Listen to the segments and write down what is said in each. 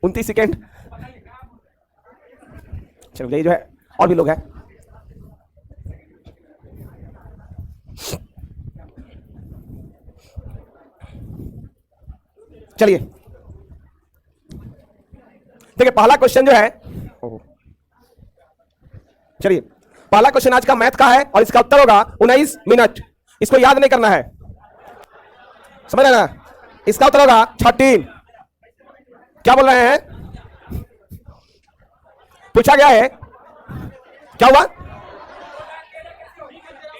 29 second. चलो ये जो है और भी लोग हैं। चलिए देखिए पहला क्वेश्चन जो है, चलिए पहला क्वेश्चन आज का मैथ का है और इसका उत्तर होगा 19 मिनट। इसको याद नहीं करना है, समझ रहे ना? इसका उत्तर होगा 13। क्या बोल रहे हैं? पूछा गया है क्या हुआ?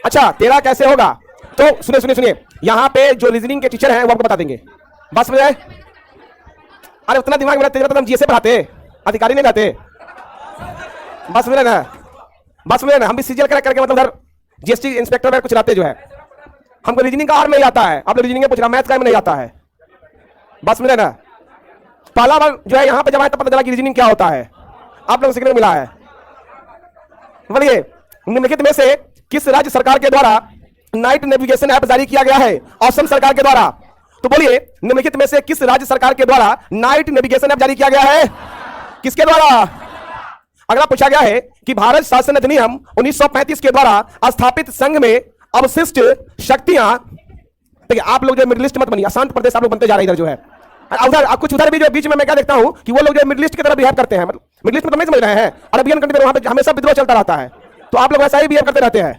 अच्छा 13 कैसे होगा? तो सुनिए सुनिए सुनिए, यहां पे जो रीजनिंग के टीचर हैं वो आपको बता देंगे। बस समझ आए? अरे उतना दिमाग मेरा तेज, हम जीएस पढ़ाते, अधिकारी नहीं रहते। बस समझ ना, बस समझ ना, हम भी सीजीएल करके मतलब उधर जीएसटी इंस्पेक्टर में कुछ रहते जो है। हमको रीजनिंग का आर नहीं आता है, आप लोग रीजनिंग पूछ रहा, मैथ का नहीं आता है। बस समझ ना, पहला बार जो है यहाँ पे जब आया तब पता चला कि रीजनिंग क्या होता है, आप लोग सीखने को मिला है। बोलिए निम्नलिखित में से किस राज्य सरकार के द्वारा नाइट नेविगेशन ऐप जारी किया गया है? असम सरकार के द्वारा। तो बोलिए निम्नलिखित में से किस राज्य सरकार के द्वारा नाइट नेविगेशन ऐप जारी किया गया है? किसके द्वारा? अगला पूछा गया है कि भारत शासन अधिनियम 1935 के द्वारा स्थापित संघ में अवशिष्ट शक्तियां, देखिए आप लोग जो मिडिल ईस्ट मत बनिए, अशांत प्रदेश आप लोग बनते जा रहे इधर जो है। उधर कुछ उधर भी जो बीच में मैं क्या देखता हूं कि वो लोग जो मिडिल ईस्ट की तरह बिहेव करते हैं, मतलब मिडिल ईस्ट में तो नहीं समझ रहे हैं, अरबियन कंट्री में वहां पे हमेशा विद्रोह चलता रहता है, तो आप लोग वैसा ही बिहेव करते रहते हैं,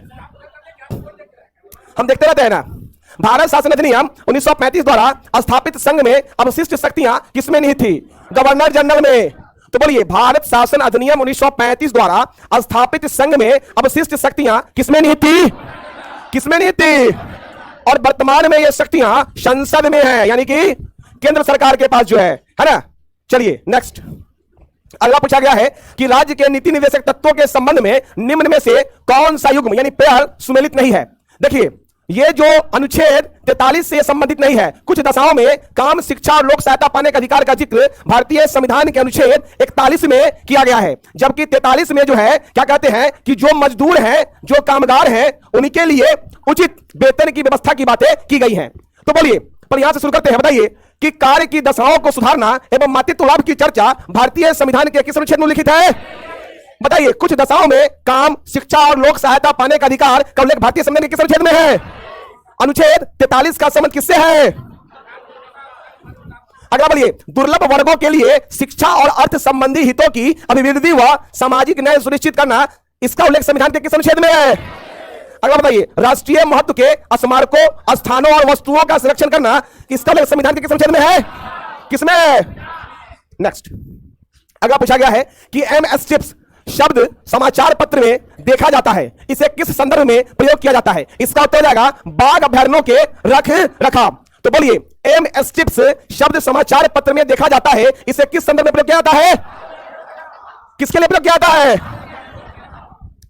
हम देखते रहते हैं ना। भारत शासन अधिनियम 1935 द्वारा स्थापित संघ में अवशिष्ट शक्तियां किसमें निहित थी? गवर्नर जनरल में। तो बोलिए भारत शासन अधिनियम 1935 द्वारा स्थापित संघ में अवशिष्ट शक्तियां किसमें निहित थी? किसमें निहित थी? और वर्तमान में ये शक्तियां संसद में है, यानी कि केंद्र सरकार के पास जो है ना। चलिए नेक्स्ट, अगला पूछा गया है कि राज्य के नीति निदेशक तत्वों के संबंध में निम्न में से कौन सा युग्म यानी पेयर सुमेलित नहीं है? देखिए ये जो अनुच्छेद 43 से संबंधित नहीं है। कुछ दशाओं में काम, शिक्षा और लोक सहायता पाने के अधिकार का जिक्र भारतीय संविधान के अनुच्छेद 41 में किया गया है, जबकि 43 में जो है क्या कहते हैं कि जो मजदूर हैं, जो कामगार हैं, उनके लिए उचित वेतन की व्यवस्था की बातें की गई हैं। तो बोलिए, पर यहां से शुरू करते हैं, बताइए कि कार्य की दशाओं को सुधारना एवं मातृत्व लाभ की चर्चा भारतीय संविधान के किस अनुच्छेद में लिखित है? बताइए, कुछ दशाओं में काम, शिक्षा और लोक सहायता पाने का अधिकार का उल्लेख भारतीय संविधान के किस अनुच्छेद में है? अनुच्छेद 43 का संबंध किससे है? अगला बोलिए, दुर्लभ वर्गों के लिए शिक्षा और अर्थ संबंधी हितों की अभिवृद्धि व सामाजिक न्याय सुनिश्चित करना, इसका उल्लेख संविधान के किस अनुच्छेद में है? अगला बताइए, राष्ट्रीय महत्व के स्मारकों, स्थानों और वस्तुओं का संरक्षण करना, इसका उल्लेख संविधान के किस अनुच्छेद में है? किसमें? नेक्स्ट, अगला पूछा गया है कि एमएस चिप्स शब्द समाचार पत्र में देखा जाता है, इसे किस संदर्भ में प्रयोग किया जाता है? इसका उत्तर हो जाएगा बाघ अभयारण्यों के रख रखाव। तो बोलिए, एमएस चिप्स शब्द समाचार पत्र में देखा जाता है, इसे किस संदर्भ में प्रयोग किया जाता है? किसके लिए प्रयोग किया जाता है?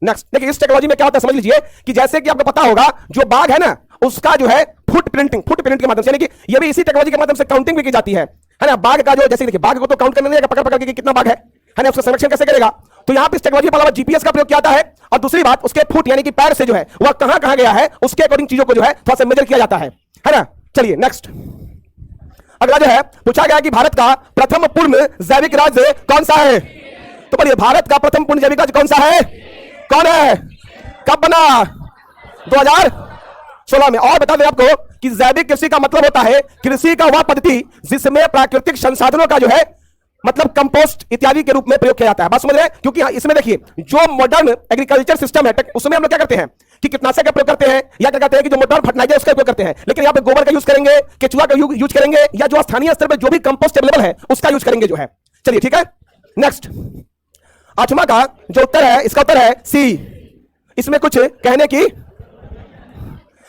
नेक्स्ट, देखिए इस टेक्नोलॉजी में क्या होता है समझ लीजिए कि जैसे कि आपको पता होगा जो बाघ है ना, उसका जो है फुट प्रिंट के माध्यम से, यानी कि ये भी इसी टेक्नोलॉजी के माध्यम से काउंटिंग भी की जाती है ना। बाघ का जो, जैसे देखिए बाघ को तो काउंट करने नहीं, पकड़ पकड़ के कितना बाघ है ना, उसका संरक्षण कैसे करेगा? तो यहां पे इस टेक्नोलॉजी पर जीपीएस का प्रयोग किया जाता है, और दूसरी बात उसके फुट यानी कि पैर से जो है वह कहां कहां गया है, उसके अकॉर्डिंग चीजों को जो है थोड़ा सा मेजर किया जाता है ना। चलिए नेक्स्ट, अगला जो है पूछा गया कि भारत का प्रथम पूर्ण जैविक राज्य कौन सा है? तो बोलिए, भारत का प्रथम पूर्ण जैविक राज्य कौन सा है? कौन है? कब बना? 2016 में। और बता दें आपको कि जैविक कृषि का मतलब होता है कृषि का वह पद्धति जिसमें प्राकृतिक संसाधनों का जो है मतलब कंपोस्ट इत्यादि के रूप में प्रयोग किया जाता है। बात समझ रहे हैं? क्योंकि इसमें देखिए जो मॉडर्न एग्रीकल्चर सिस्टम है उसमें हम लोग क्या करते हैं कि कीटनाशक का प्रयोग करते हैं, या क्या कहते हैं कि जो मॉडर्न फर्टिलाइजर उसका उपयोग करते हैं, लेकिन यहाँ पे गोबर का यूज करेंगे, केचुआ का यूज करेंगे, या जो स्थानीय स्तर पर जो भी कंपोस्ट अवेलेबल है उसका यूज करेंगे जो है। चलिए ठीक है, नेक्स्ट, 8वां का जो उत्तर है, इसका उत्तर है सी। इसमें कुछ कहने की।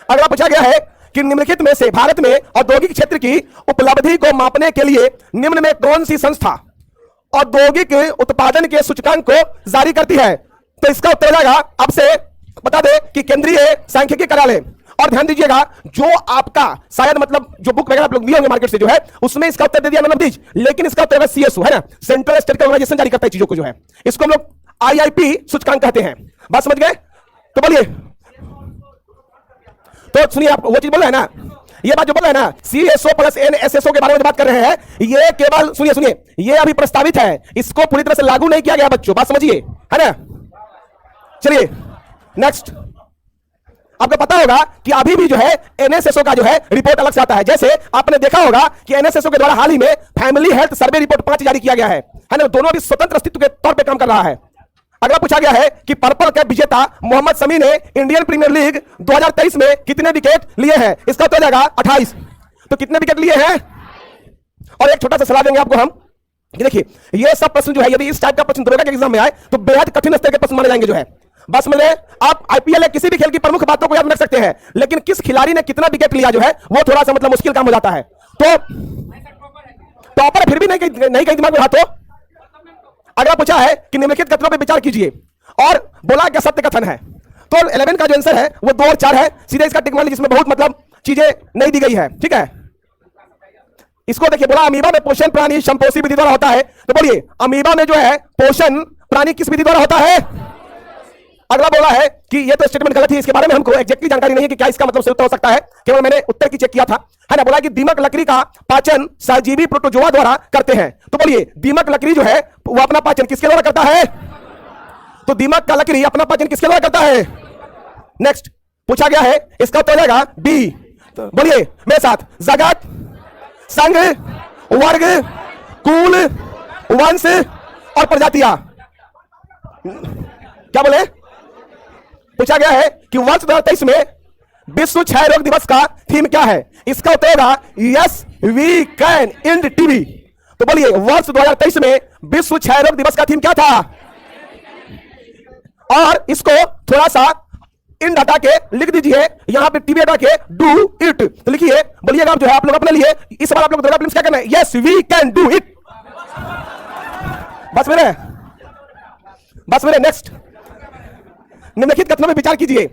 अगला पूछा गया है कि निम्नलिखित में से भारत में औद्योगिक क्षेत्र की उपलब्धि को मापने के लिए निम्न में कौन सी संस्था औद्योगिक उत्पादन के सूचकांक को जारी करती है? तो इसका उत्तर जाएगा, आपसे बता दे कि केंद्रीय सांख्यिकी कार्यालय। और ध्यान दीजिएगा, जो आपका शायद मतलब जो बुक वगैरह आप लोग लिए होंगे मार्केट से जो है, उसमें इसका उत्तर दे दिया मैंने दीज, लेकिन इसका उत्तर सीएसओ है ना, सेंट्रल स्टेट ऑर्गेनाइजेशन जारी करता है चीजों को जो है, इसको हम लोग आईआईपी सूचकांक कहते हैं। बात समझ गए? तो बोलिए, तो सुनिए, आप वो चीज बोल रहे हैं ना, ये बात जो बोल रहे हैं ना CSO प्लस NSSO के बारे में बात कर रहे हैं, ये केवल सुनिए सुनिए, ये अभी प्रस्तावित है, इसको पूरी तरह से लागू नहीं किया गया बच्चों, बात समझिए, है ना। चलिए नेक्स्ट, आपको पता होगा कि अभी भी जो है NSSO का जो है रिपोर्ट अलग से आता है। जैसे आपने देखा होगा कि NSSO के द्वारा हाल ही में फैमिली हेल्थ सर्वे रिपोर्ट 5 जारी किया गया है ना। दोनों अभी स्वतंत्र अस्तित्व के तौर पे काम कर रहा है। अगला पूछा गया है कि पर्पल कैप विजेता मोहम्मद शमी ने इंडियन प्रीमियर लीग 2023 में कितने विकेट लिए हैं? इसका उत्तर जाएगा 28। तो कितने विकेट लिए हैं? और एक छोटा सा सलाह देंगे आपको हम, देखिए ये सब प्रश्न जो है यदि इस टाइप का प्रश्न दरोगा के एग्जाम में आए तो बेहद कठिन स्तर के प्रश्न माने जाएंगे जो है। बस में आप IPL या किसी भी खेल की प्रमुख बातों को याद रख सकते हैं, लेकिन किस खिलाड़ी ने कितना विकेट लिया जो है वो थोड़ा सा मतलब मुश्किल काम हो जाता है। तो टॉपर फिर भी नहीं कहीं दिमाग में हाथों। अगला पूछा है कि निम्नलिखित कथनों पर विचार कीजिए और बोला क्या सत्य कथन है। तो 11 का जो आंसर है वो 2 और 4 है, सीधे इसका टिक मान लीजिए, जिसमें बहुत मतलब चीजें नहीं दी गई है, ठीक है। इसको देखिए, बोला अमीबा में पोषण प्राणी संपोषी विधि द्वारा होता है। तो बोलिए अमीबा में जो है पोषण प्राणी किस विधि द्वारा होता है? अगला बोला है कि ये तो स्टेटमेंट गलत है, इसके बारे में हमको एग्जैक्टली जानकारी नहीं है कि क्या इसका मतलब सही हो सकता है, केवल मैंने उत्तर की चेक किया था, है ना। बोला कि दीमक लकड़ी का पाचन सहजीवी प्रोटोजोआ द्वारा करते हैं। तो बोलिए दीमक लकड़ी जो है वो अपना पाचन किसके द्वारा करता है? तो दीमक का लकड़ी अपना पाचन किसके द्वारा करता है? नेक्स्ट पूछा गया है, इसका उत्तर जाएगा बी। तो बोलिए मेरे साथ, जगत, संघ, वर्ग, कुल, वंश और प्रजातियां। क्या बोले? पूछा गया है कि वर्ष 2023 में विश्व क्षय रोग दिवस का थीम क्या है? इसका उत्तर होगा yes we can and TB. तो बोलिए वर्ष 2023 में विश्व क्षय रोग दिवस का थीम क्या था? और इसको थोड़ा सा इन हटा के लिख दीजिए, यहां पे टीबी हटा के डू इट। तो लिखिए, बोलिएगा आप जो है आप लोग अपने लिए इस बार आप लोग दुर्गा फिल्म्स क्या करना है? Yes we can do it. बस मेरे नेक्स्ट, निम्नलिखित कथनों में विचार कीजिए।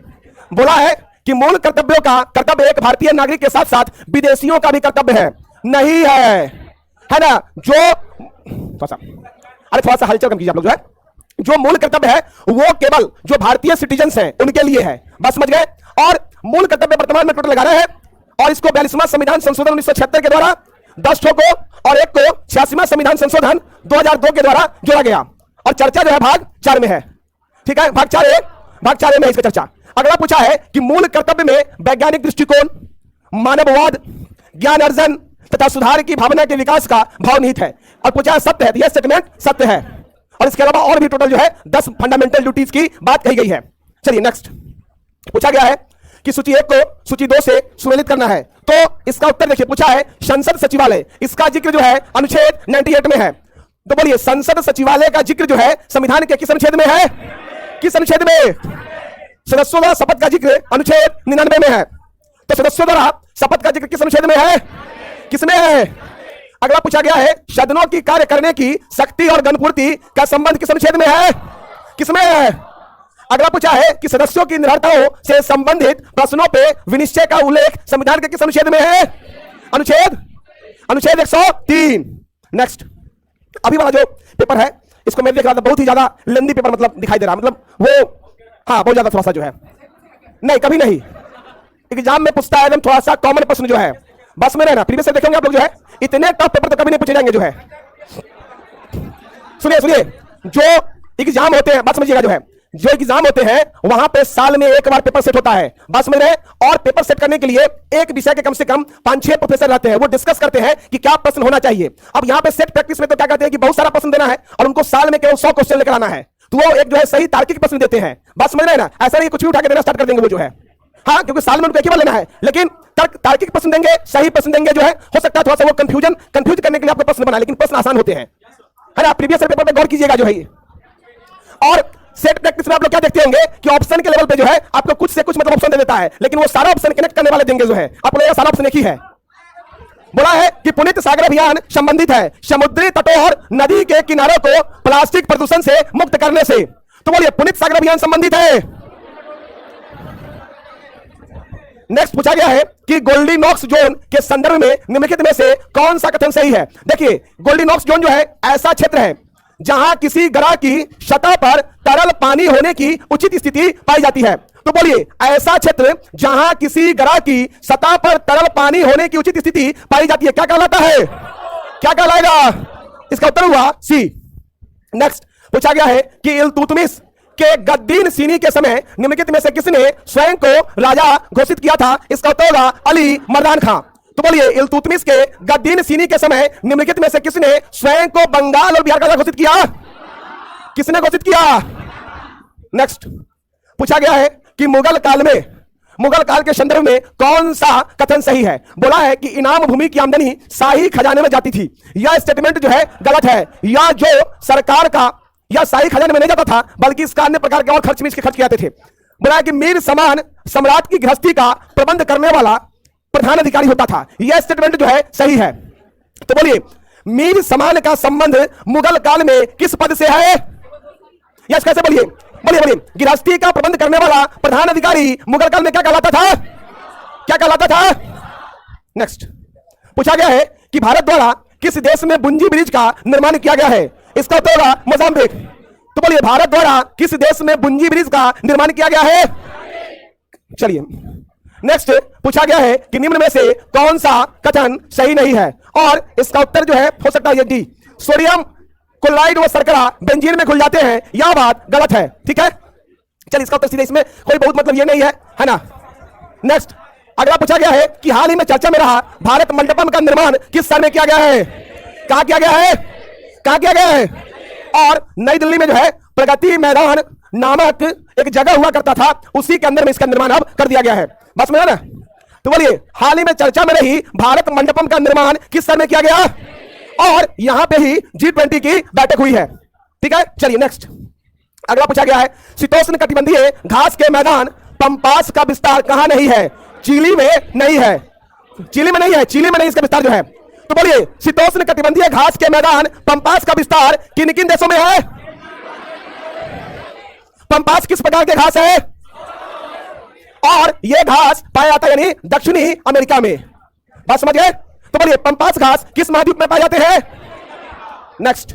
बोला है कि मूल कर्तव्यों का कर्तव्य एक भारतीय नागरिक के साथ साथ विदेशियों का भी कर्तव्य है। नहीं है ना। जो थोड़ा सा हलचल कम कीजिए आप लोग जो है। जो मूल कर्तव्य है वो केवल जो भारतीय सिटीजन्स हैं उनके लिए है, बस समझ गए। और मूल कर्तव्य वर्तमान में टोटल लगा रहे हैं, और इसको 42वां संविधान संशोधन 1976 के द्वारा 10 ठो को और एक को 86वां संविधान संशोधन 2002 के द्वारा जोड़ा गया। और चर्चा जो है भाग 4 में है, ठीक है। भाग 4 में इसका चर्चा। अगला पूछा है कि मूल कर्तव्य में वैज्ञानिक दृष्टिकोण, मानववाद, ज्ञान अर्जन तथा सुधार की भावना के विकास का भाव निहित है। और पूछा है सत्य है, तो यह स्टेटमेंट सत्य है। और इसके अलावा और भी टोटल जो है 10 फंडामेंटल ड्यूटीज की बात कही गई है। चलिए नेक्स्ट, पूछा गया है कि सूची 1 को सूची 2 से सुमेलित करना है। तो इसका उत्तर देखिए, पूछा है संसद सचिवालय, इसका जिक्र जो है अनुच्छेद 98 में है। तो बोलिए संसद सचिवालय का जिक्र जो है संविधान के किस अनुच्छेद में है? किस अनुच्छेद में? सदस्यों द्वारा शपथ का जिक्र अनुच्छेद 99 में है। तो सदस्यों द्वारा शपथ का जिक्र किस अनुच्छेद में है? किसमें है? अगला पूछा गया है सदनों की कार्य करने की शक्ति और गणपूर्ति का संबंध किस अनुच्छेद में है? किसमें है? अगला पूछा है कि सदस्यों की निर्भरताओं से संबंधित प्रश्नों पे विनिश्चय का उल्लेख संविधान के किस अनुच्छेद में है? अनुच्छेद 103। नेक्स्ट, अभी वाला जो पेपर है इसको मैं देख रहा था, बहुत ही ज्यादा लेंदी पेपर मतलब दिखाई दे रहा, मतलब वो हाँ बहुत ज्यादा थोड़ा सा जो है, नहीं कभी नहीं एग्जाम में पूछता है एकदम थोड़ा सा कॉमन प्रश्न जो है, बस में रहना। प्रीवियस से देखेंगे आप लोग जो है इतने टफ पेपर तो कभी नहीं पूछे जाएंगे जो है। सुनिए, जो एग्जाम होते हैं, बस समझिएगा, जो है जो एग्जाम होते हैं वहां पे साल में एक बार पेपर सेट होता है, बस में रहे। और पेपर सेट करने के लिए एक विषय के कम से कम 5-6 प्रोफेसर रहते हैं, वो डिस्कस करते हैं कि क्या प्रश्न होना चाहिए। अब यहाँ पे सेट प्रैक्टिस में तो क्या करते हैं कि बहुत सारा प्रश्न देना है और उनको साल में केवल 100 क्वेश्चन लेकर आना है, तो वो एक जो है सही तार्किक प्रश्न देते हैं, बस समझ रहे ना। ऐसा नहीं कुछ भी उठा के देना स्टार्ट कर देंगे वो जो है, हाँ, क्योंकि साल में उनको एक ही बार लेना है, लेकिन तार्किक प्रश्न देंगे, सही प्रश्न देंगे जो है। हो सकता है थोड़ा सा वो कंफ्यूज करने के लिए आपको प्रश्न बनाए, लेकिन प्रश्न आसान होते हैं, है ना। प्रीवियस पेपर पे गौर कीजिएगा जो है। और सेट प्रैक्टिस में आप लोग क्या देखते होंगे कि ऑप्शन के लेवल पे जो है आपको कुछ से कुछ मतलब ऑप्शन दे देता है, लेकिन वो सारा ऑप्शन कनेक्ट करने वाले देंगे जो है। आप लोग सारा ऑप्शन एक ही है। बोला है कि पुनीत सागर अभियान संबंधित है समुद्री तटों और नदी के किनारों को प्लास्टिक प्रदूषण से मुक्त करने से। तो बोलिए पुनीत सागर अभियान संबंधित है। नेक्स्ट पूछा गया है कि गोल्डीनॉक्स जोन के संदर्भ में निम्नलिखित में से कौन सा कथन सही है? देखिए गोल्डीनॉक्स जोन जो है ऐसा क्षेत्र है जहां किसी ग्रह की सतह पर तरल पानी होने की उचित स्थिति पाई जाती है। तो बोलिए ऐसा क्षेत्र जहां किसी ग्रह की सतह पर तरल पानी होने की उचित स्थिति पाई जाती है क्या कहलाता है? क्या कहलाएगा? इसका उत्तर हुआ सी। नेक्स्ट पूछा गया है कि इल्तुतमिश के गद्दीन सीनी के समय निम्नलिखित में से किसने स्वयं को राजा घोषित किया था? इसका उत्तर होगा अली मर्दान खां। तो बोलिए इल्तुतमिश के गद्दीन सीनी के समय निम्नलिखित में से किसने स्वयं को बंगाल और बिहार का राजा घोषित किया? किसने घोषित किया? नेक्स्ट पूछा गया है कि मुगल काल के संदर्भ में कौन सा कथन सही है? बोला है कि इनाम भूमि की आमदनी शाही खजाने में जाती थी। यह स्टेटमेंट जो है गलत है। या जो सरकार का या शाही खजाने में नहीं जाता था बल्कि इसका अन्य प्रकार के और खर्च में इसके खर्च किए जाते थे। बोला है कि मीर समान सम्राट की गृहस्थी का प्रबंध करने वाला प्रधान अधिकारी होता था। यह स्टेटमेंट जो है सही है। तो बोलिए मीर समान का संबंध मुगल काल में किस पद से है? यस कैसे? बोलिए बोलिए बोलिए। गृहस्थी का प्रबंध करने वाला प्रधान अधिकारी मुगल काल में क्या कहलाता था? क्या कहलाता था? नेक्स्ट पूछा गया है कि भारत द्वारा किस देश में बुंजी ब्रिज का निर्माण किया गया है? इसका उत्तर होगा मोजाम्बिक। तो बोलिए भारत द्वारा किस देश में बुंजी ब्रिज का निर्माण किया गया है? चलिए नेक्स्ट पूछा गया है कि निम्न में से कौन सा कथन सही नहीं है? और इसका उत्तर जो है हो सकता है ये डी। सोडियम क्लोराइड व शर्करा बेंजीन में घुल जाते हैं, यह बात गलत है। ठीक है, चलिए इसका उत्तर सीधे, इसमें कोई बहुत मतलब ये नहीं है ना। नेक्स्ट अगला पूछा गया है कि हाल ही में चर्चा में रहा भारत मंडपम का निर्माण किस शहर में किया गया है? कहां किया गया है? कहां किया गया है? और नई दिल्ली में जो है प्रगति मैदान नामक एक जगह हुआ करता था, उसी के अंदर में इसका निर्माण अब कर दिया गया है। बस में ना। तो बोलिए हाल ही में चर्चा में रही भारत मंडपम का निर्माण किस शहर में किया गया? और यहां पे ही G20 की बैठक हुई है। ठीक है, चलिए नेक्स्ट अगला पूछा गया है शीतोष्ण कटिबंधीय घास के मैदान पंपास का विस्तार कहां नहीं है? चिली में नहीं है। चिली में नहीं है, चिली में नहीं इसका विस्तार जो है। तो बोलिए शीतोष्ण कटिबंधीय घास के मैदान पंपास का विस्तार किन किन देशों में है? पंपास किस प्रकार के घास है? और यह घास पाया जाता है यानी दक्षिणी अमेरिका में। बात समझ गए? तो बोलिए पंपास घास किस महाद्वीप में पाए जाते हैं? नेक्स्ट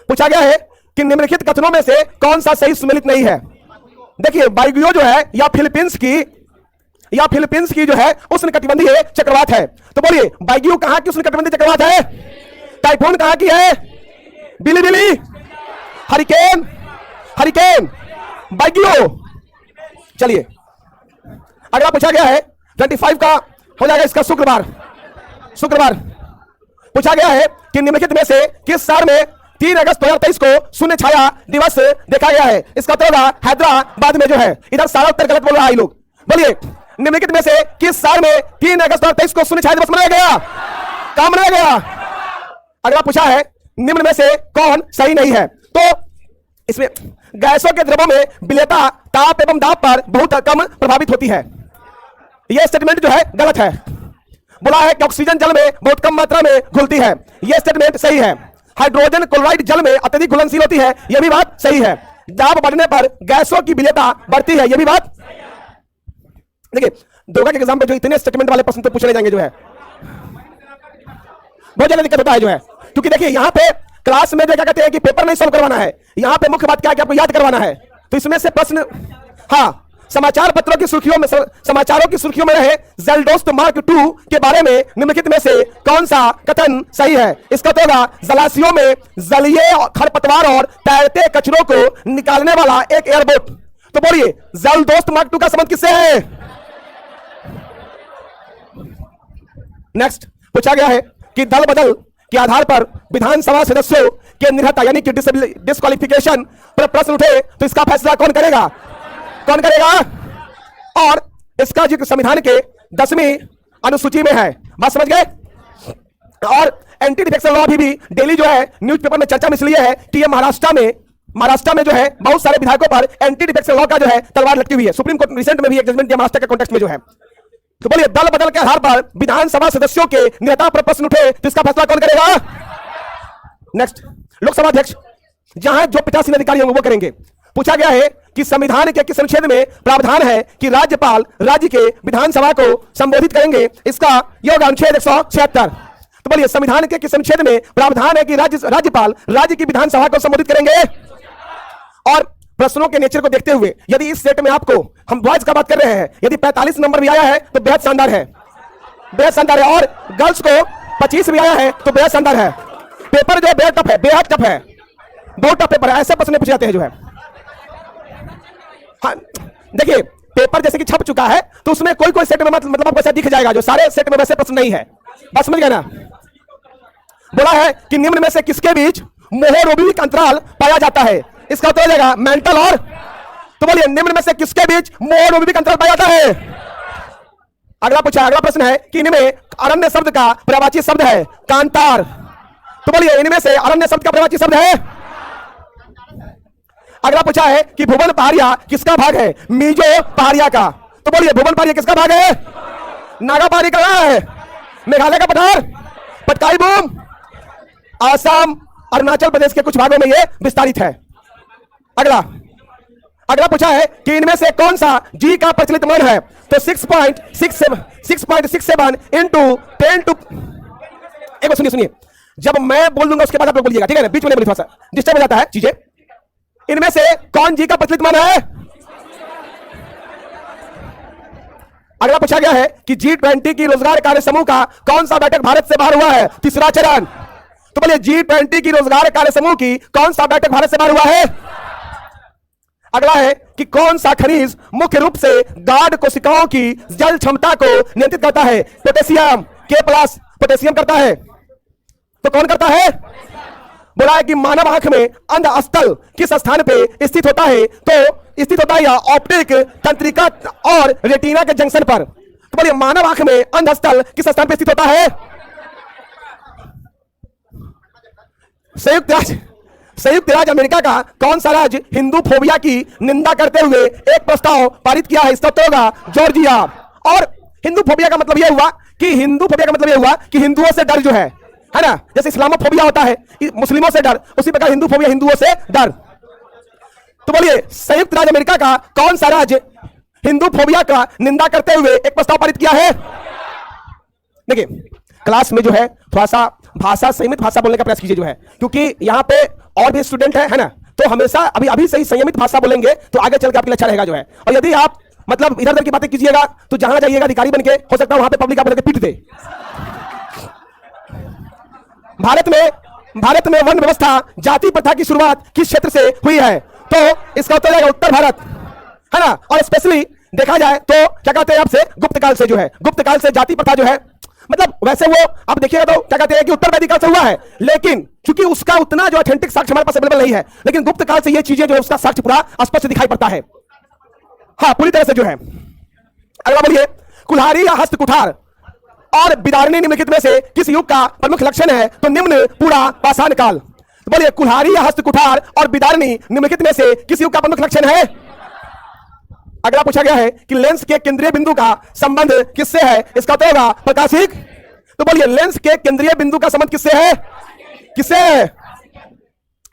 पूछा गया है कि निम्नलिखित कथनों में से कौन सा सही सुमेलित नहीं है? देखिए बाइगियो जो है या फिलीपींस की जो है उष्णकटिबंधीय चक्रवात है। तो बोलिए बाइगियो कहां की उष्णकटिबंधीय चक्रवात है? टाइफून कहां की है? बिली हरिकेन बाइगियो। चलिए अगला पूछा गया है 25 का हो जाएगा इसका शुक्रवार पूछा गया है कि निम्नलिखित में से किस साल में 3 अगस्त 2023 को शून्य छाया दिवस देखा गया है? इसका उत्तर होगा हैदराबाद में जो है। इधर सारा उत्तर गलत बोल रहा है लोग। बोलिए निम्नलिखित में से किस साल में 3 अगस्त 2023 को शून्य छाया दिवस मनाया गया? कहां मनाया गया? अगला पूछा है निम्न में से कौन सही नहीं है? तो इसमें गैसों के द्रव्यों में विलेयता ताप एवं दाब पर बहुत कम प्रभावित होती है। यह स्टेटमेंट जो है गलत है। बोला है कि ऑक्सीजन जल में बहुत कम मात्रा में घुलती है, यह स्टेटमेंट सही है। हाइड्रोजन क्लोराइड जल में अत्यधिक घुलनशील होती है, यह भी बात सही है। दाब बढ़ने पर गैसों की विलेयता बढ़ती है, यह भी बात। देखिए दोगा के एग्जाम पे जो इतने स्टेटमेंट वाले प्रश्न तो पूछने जाएंगे जो है बहुत ज्यादा दिक्कत होता है जो है, क्योंकि देखिए यहां पे क्लास में जो क्या कहते हैं कि पेपर नहीं सॉल्व करवाना है, यहां पे मुख्य बात क्या है कि आपको याद करवाना है। तो इसमें से प्रश्न हाँ समाचार पत्रों की सुर्खियों में समाचारों की सुर्खियों में रहे ज़ेल्डोस्ट मार्क 2 के बारे में निम्नलिखित में से कौन सा कथन सही है? इसका तो होगा जलाशयों में जलीय खरपतवार और तैरते कचरों को निकालने वाला एक एयरबोट। तो बोलिए ज़ेल्डोस्ट मार्क 2 का संबंध किससे है? नेक्स्ट पूछा गया है कि दल बदल के आधार पर विधानसभा सदस्यों के निरहता यानी कि डिस्क्वालिफिकेशन पर प्रश्न उठे तो इसका फैसला कौन करेगा? और इसका जिक्र संविधान के 10वीं अनुसूची में है। बात समझ गए? और एंटी डिफेक्शन लॉ भी डेली जो है न्यूज़पेपर में चर्चा में इसलिए है कि ये महाराष्ट्र में जो है बहुत सारे विधायकों पर एंटी डिफेक्शन लॉ का जो है तलवार लटकी हुई है। सुप्रीम कोर्ट रिसेंट में भी एक जजमेंट दिया महाराष्ट्र के कॉन्टेक्स्ट में जो है। तो बोलिए दल बदल के आधार पर विधानसभा सदस्यों के नेता पर प्रश्न उठे तो इसका फैसला कौन करेगा? नेक्स्ट लोकसभा अध्यक्ष जहां जो पीठासीन अधिकारी होंगे वो करेंगे। पूछा गया है कि संविधान के किस अनुच्छेद में प्रावधान है कि राज्यपाल राज्य के विधानसभा को संबोधित करेंगे? इसका यह होगा अनुच्छेद 176। तो बोलिए संविधान के किस अनुच्छेद में प्रावधान है कि राज्यपाल राज्य की विधानसभा को संबोधित करेंगे? और प्रश्नों के नेचर को देखते हुए यदि इस सेट में आपको, हम बॉयज का बात कर रहे हैं, यदि 45 नंबर भी आया है तो बेहद शानदार है, बेहद शानदार है। और गर्ल्स को 25 भी आया है तो बेहद शानदार है। पेपर जो है बेहद टफ है, बेहद टफ है, बहुत टफ पेपर है। ऐसे प्रश्न पूछे जाते हैं जो है। हाँ देखिए, पेपर जैसे कि छप चुका है तो उसमें कोई कोई सेट में मतलब आपको ऐसा दिख जाएगा, जो सारे सेट में वैसे प्रश्न नहीं है। बस समझ गए ना। बोला है कि निम्न में से किसके बीच मोहोरोबिक अंतराल पाया जाता है? इसका उत्तर हो जाएगा मेंटल और, तो बोलिए निम्न में से किसके बीच मोहोरोबिक अंतराल पाया जाता है? अगला पूछा, अगला प्रश्न है कि इनमें अरण्य शब्द का पर्यायवाची शब्द है कांतार, तो बोलिए इनमें से अरण्य शब्द का पर्यायवाची शब्द है। अगला पूछा है कि भुवन पहाड़िया किसका भाग है? मीजो पहाड़िया का, तो बोलिए भुवन पहाड़िया किसका भाग है? नागा पहाड़ी का है, मेघालय का पठार, पटकाई बूम, असम, अरुणाचल प्रदेश के कुछ भागों में यह विस्तारित है। अगला पूछा है कि इनमें से कौन सा जी का प्रचलित मान है? तो 6.67 इंटू 10 टू, एक बार सुनिए, जब मैं बोल दूंगा उसके बाद आप लोग बोलिएगा, ठीक है ना? बीच में नहीं बोलिए, थोड़ा सा डिस्टर्ब हो जाता है चीजें। इनमें से कौन जी का प्रचलित मान है? अगला पूछा गया है कि G20 की रोजगार कार्य समूह का कौन सा बैठक भारत से बाहर हुआ है? तीसरा चरण, तो बोलिए G20 की रोजगार कार्य समूह की कौन सा बैठक भारत से बाहर हुआ है? अगला है कि कौन सा खनिज मुख्य रूप से गाढ़ कोशिकाओं की जल क्षमता को नियंत्रित करता है? पोटेशियम, K+ पोटेशियम करता है, तो कौन करता है? बोला है कि मानव आंख में अंध स्थल किस स्थान पे स्थित होता है? तो स्थित होता है या ऑप्टिक तंत्रिका और रेटिना के जंक्शन पर, तो बोलिए मानव आंख में अंध स्थल किस स्थान पे स्थित होता है? संयुक्त राज्य अमेरिका का कौन सा राज्य हिंदू फोबिया की निंदा करते हुए एक प्रस्ताव पारित किया है? इसका उत्तर होगा जॉर्जिया। और हिंदू फोबिया का मतलब यह हुआ कि हिंदुओं से डर जो है ना, जैसे इस्लामोफोबिया होता है मुस्लिमों से डर, उसी प्रकार हिंदू फोबिया हिंदुओं से डर। तो बोलिए संयुक्त राज्य अमेरिका का कौन सा राज्य हिंदू फोबिया का निंदा करते हुए एक प्रस्ताव पारित किया है? देखिए क्लास में जो है थोड़ा सा भाषा, संयमित भाषा बोलने का प्रयास कीजिए जो है, क्योंकि यहाँ पे और भी स्टूडेंट है ना, तो हमेशा अभी सही संयमित भाषा बोलेंगे तो आगे चल के आपके लिए अच्छा रहेगा जो है। और यदि आप मतलब इधर उधर की बातें कीजिएगा तो जहां जाइएगा अधिकारी बनके, हो सकता है वहां पे पब्लिक आपको पीट दे। भारत में वन व्यवस्था जाति प्रथा की शुरुआत किस क्षेत्र से हुई है? तो इसका उत्तर जाएगा उत्तर भारत, है ना। और स्पेशली देखा जाए तो क्या कहते हैं आपसे, गुप्त काल से जो है, गुप्त काल से जाति प्रथा जो है, मतलब वैसे वो आप देखिएगा तो क्या कहते हैं कि उत्तर वैदिक काल से हुआ है, लेकिन क्योंकि उसका उतना जो ऑथेंटिक साक्ष्य हमारे पास अवेलेबल नहीं है, लेकिन गुप्त काल से ये चीजें जो है उसका साक्ष्य पूरा स्पष्ट दिखाई पड़ता है, हाँ पूरी तरह से जो है। अगला बोलिए, कुल्हाड़ी या हस्त कुठार और बिदारणी निम्नलिखित में से किस युग का प्रमुख लक्षण है? तो निम्न पूरा पाषाण काल। तो बोलिए कुल्हाड़ी या हस्त कुठार और बिदारणी निम्नलिखित में से किस युग का प्रमुख लक्षण है? अगला पूछा गया है कि लेंस के केंद्रीय बिंदु का संबंध किससे है? इसका उत्तर होगा प्रकाशिक। तो बोलिए लेंस के केंद्रीय बिंदु का संबंध किससे है? किससे है?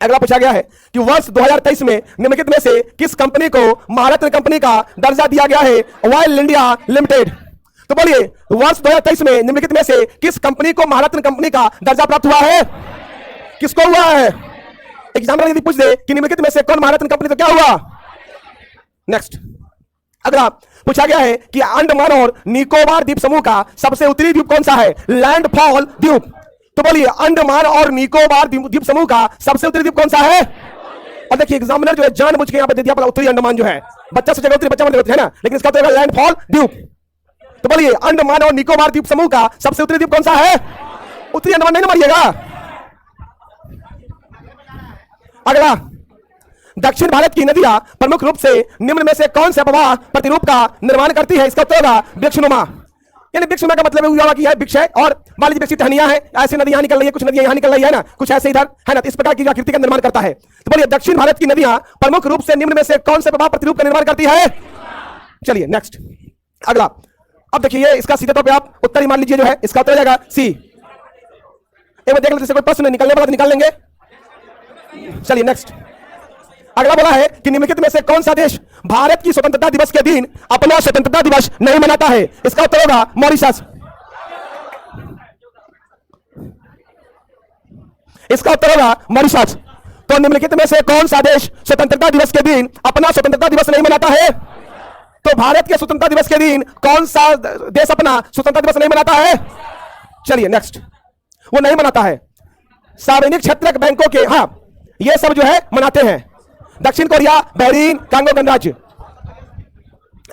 अगला पूछा गया है कि वर्ष 2023 में निम्नलिखित में से किस कंपनी को महारत्न कंपनी का दर्जा दिया गया है? Oil India limited. तो बोलिए वर्ष 2023 में निम्नलिखित में से किस कंपनी को महारत्न कंपनी का दर्जा प्राप्त हुआ है? किसको हुआ है? एग्जामिनर यदि पूछ दे कि निम्नलिखित में से कौन महारत्न कंपनी, तो क्या हुआ? नेक्स्ट अगला पूछा गया है कि अंडमान और निकोबार द्वीप समूह का सबसे उत्तरी द्वीप कौन सा है? लैंडफॉल द्वीप। तो बोलिए अंडमान और निकोबार द्वीप समूह का सबसे उत्तरी द्वीप कौन सा है? और देखिए एग्जामिनर जो है जानबूझ के यहाँ पे दे दिया उत्तरी अंडमान जो है, बच्चा से जगह उत्तरी बच्चा है ना, लेकिन इसका तो लैंडफॉल द्वीप। तो बोलिए अंडमान और निकोबार द्वीप समूह का सबसे उत्तरी द्वीप कौन सा है? उत्तरी अंडमान नहीं ना मारिएगा। अगला, दक्षिण भारत की नदियां प्रमुख रूप से निम्न में से कौन से प्रवाह प्रतिरूप का निर्माण करती है? इसका उत्तर होगा वृक्षनुमा। यानी वृक्षनुमा का मतलब हुआ कि यह वृक्ष है और मान लीजिए वृक्ष टहनियां है, ऐसी नदियां निकल रही है, कुछ नदियां यहां निकल रही है ना, कुछ ऐसे इधर है ना, तो इस प्रकार की आकृति का निर्माण करता है। तो बोलिए दक्षिण भारत की नदियां प्रमुख रूप से निम्न में से कौन से प्रवाह प्रतिरूप का निर्माण करती है? चलिए नेक्स्ट अगला। अब देखिए इसका सीधे तौर पे आप उत्तर ही मान लीजिए जो है, इसका उत्तर हो जाएगा सी। एक बार देख लेते, कोई प्रश्न निकलने वाला निकाल लेंगे। चलिए नेक्स्ट अगला बोला है कि निम्नलिखित में से कौन सा देश भारत की स्वतंत्रता दिवस के दिन अपना स्वतंत्रता दिवस नहीं मनाता है? इसका उत्तर होगा मॉरिशस। इसका उत्तर होगा मॉरिशस। तो निम्नलिखित में से कौन सा देश स्वतंत्रता दिवस के दिन अपना स्वतंत्रता दिवस नहीं मनाता है? तो भारत के स्वतंत्रता दिवस के दिन कौन सा देश अपना स्वतंत्रता दिवस नहीं मनाता है? चलिए नेक्स्ट, वो नहीं मनाता है। सार्वजनिक क्षेत्र बैंकों के, हाँ ये सब जो है मनाते हैं, दक्षिण कोरिया, बहरीन, कांगो गणराज्य।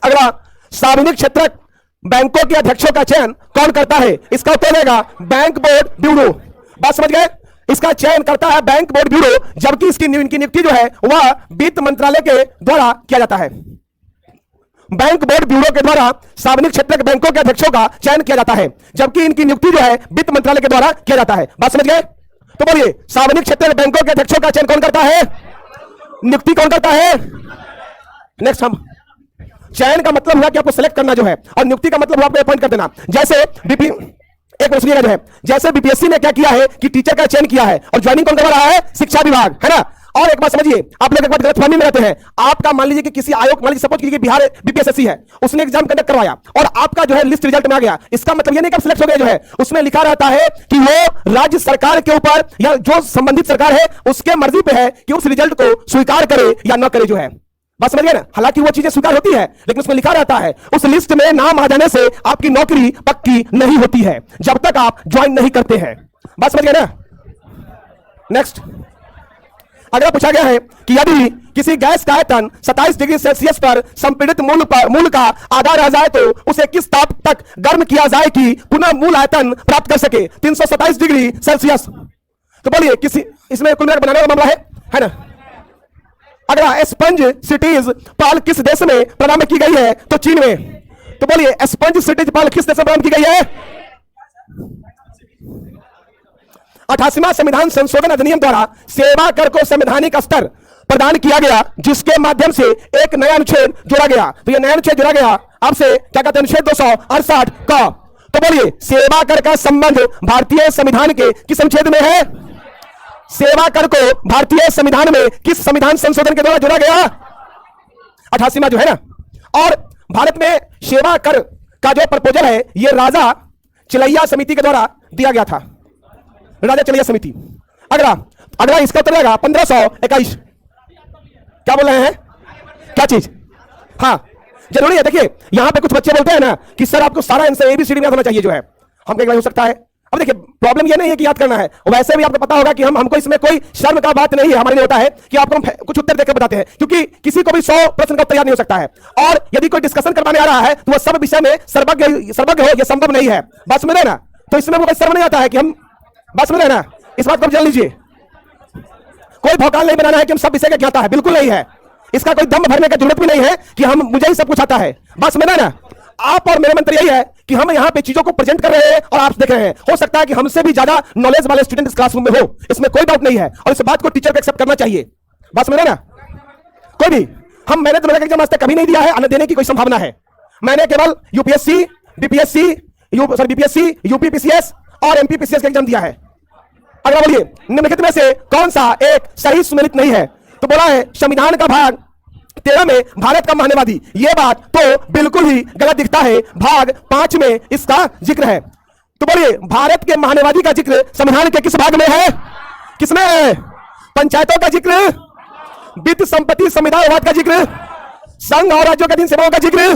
अगला, सार्वजनिक क्षेत्र बैंकों के अध्यक्षों का चयन कौन करता है? इसका उत्तर देगा बैंक बोर्ड ब्यूरो। बात समझ गए? इसका चयन करता है बैंक बोर्ड ब्यूरो, जबकि इसकी नियुक्ति जो है वह वित्त मंत्रालय के द्वारा किया जाता है। बैंक बोर्ड ब्यूरो के द्वारा सार्वजनिक क्षेत्र के बैंकों के अध्यक्षों का चयन किया जाता है, जबकि इनकी नियुक्ति जो है वित्त मंत्रालय के द्वारा किया जाता है। बात समझ गए? तो बोलिए, सार्वजनिक क्षेत्र के बैंकों के अध्यक्षों का चयन कौन करता है? नियुक्ति कौन करता है? नेक्स्ट, हम चयन का मतलब हुआ कि आपको सेलेक्ट करना जो है, और नियुक्ति का मतलब हुआ आपको अपॉइंट कर देना। जैसे एक मिनट सुनिएगा जो है, जैसे बीपीएससी ने क्या किया है कि टीचर का चयन किया है, और ज्वाइनिंग कौन करवा रहा है? शिक्षा विभाग, है ना। और एक बात समझिए, आप लोग एक बात गलतफहमी में रहते हैं। आपका मान लीजिए कि किसी आयोग, मान लीजिए सपोज कीजिए बिहार बीपीएससी है, उसने एग्जाम कंडक्ट करवाया और आपका जो है लिस्ट रिजल्ट में आ गया, इसका मतलब ये नहीं कि आप सिलेक्ट हो गए। जो है उसमें लिखा रहता है कि वो राज्य सरकार के ऊपर या जो संबंधित सरकार है उसके मर्जी पे है कि उस रिजल्ट को स्वीकार करे या न करे। जो है बात समझ गए ना। हालांकि वो चीजें स्वीकार होती है, लेकिन उसमें लिखा रहता है उस लिस्ट में नाम आ जाने से आपकी नौकरी पक्की नहीं होती है जब तक आप ज्वाइन नहीं करते हैं। बात समझ गए ना। नेक्स्ट, अगला पूछा गया है कि यदि किसी गैस का आयतन 27 डिग्री सेल्सियस पर संपीड़ित मूल का आधा रह जाए तो उसे किस ताप तक गर्म किया जाए कि पुनः मूल आयतन प्राप्त कर सके? 327 डिग्री सेल्सियस। तो बोलिए, किसी इसमें कुल मिलाकर बनाने का मामला है ना। अगला, स्पंज सिटीज पहल किस देश में प्रारंभ की गई है? तो चीन में। तो बोलिए, स्पंज सिटीज पहल किस देश में प्रारंभ की गई है? 88वां संविधान संशोधन अधिनियम द्वारा सेवा कर को संवैधानिक स्तर प्रदान किया गया, जिसके माध्यम से एक नया अनुच्छेद जोड़ा गया। तो ये नया अनुच्छेद जोड़ा गया आपसे क्या कहते हैं? अनुच्छेद 268 का। तो बोलिए, सेवा कर का संबंध भारतीय संविधान के किस अनुच्छेद में है? सेवा कर को भारतीय संविधान में किस संविधान संशोधन के द्वारा जोड़ा गया? 88वां जो है ना। और भारत में सेवा कर का जो प्रपोजल है ये राजा चिलैया समिति के द्वारा दिया गया था, राजा चिलैया समिति। अगला इसका उत्तर रहेगा 1521। क्या बोल रहे हैं? क्या चीज? हाँ जरूरी है। देखिए यहां पे कुछ बच्चे बोलते हैं ना कि सर आपको सारा आंसर एबीसीडी में याद होना चाहिए। जो है हम कहीं हो सकता है। अब देखिए प्रॉब्लम ये नहीं है कि याद करना है, वैसे भी आपको पता होगा कि हमको इसमें कोई शर्म का बात नहीं है। हमारे लिए होता है कि आपको हम कुछ उत्तर देकर बताते हैं, क्योंकि किसी को भी 100 प्रश्न का उत्तर याद नहीं हो सकता है। और यदि कोई डिस्कशन करवाने आ रहा है तो वह सब विषय में सर्वज्ञ हो, यह संभव नहीं है। बात समझ रहे ना। तो इसमें कोई शर्म नहीं आता है कि हम, बात समझ रहे ना, इस बात को जान लीजिए। कोई भौकाल नहीं बनाना है कि हम सब विषय का ज्ञाता है, बिल्कुल नहीं है। इसका कोई दम भरने की जरूरत भी नहीं है कि हम मुझे ही सब कुछ आता है। बात समझ रहे ना। आप और मेरा मंत्र यही है कि हम यहां पे चीजों को प्रेजेंट कर रहे हैं और आप देख रहे हैं। हो सकता है कि हमसे भी ज्यादा नॉलेज वाले स्टूडेंट इस क्लासरूम में हो, इसमें कोई डाउट नहीं है, और इस बात को टीचर को एक्सेप्ट करना चाहिए। बात समझ रहे ना। कोई भी, मैंने तो एग्जाम आज तक कभी नहीं दिया है, आने देने की कोई संभावना है। मैंने केवल यूपीएससी, बीपीएससी, यूपीपीसीएस और एमपीपीसीएस का एग्जाम दिया है। अगर बोलिए, निम्नलिखित में से कौन सा एक सही सुमेलित नहीं है? तो बोला है संविधान का भाग 13 में भारत का महानवादी। यह बात तो बिल्कुल ही गलत दिखता है। भाग 5 में इसका जिक्र है। तो बोलिए, भारत के महानवादी का जिक्र संविधान के किस भाग में है? किसमें है? पंचायतों का जिक्र, वित्त संपत्ति संविधानवाद का जिक्र, संघ और राज्यों के अधीन सेवाओं का जिक्र।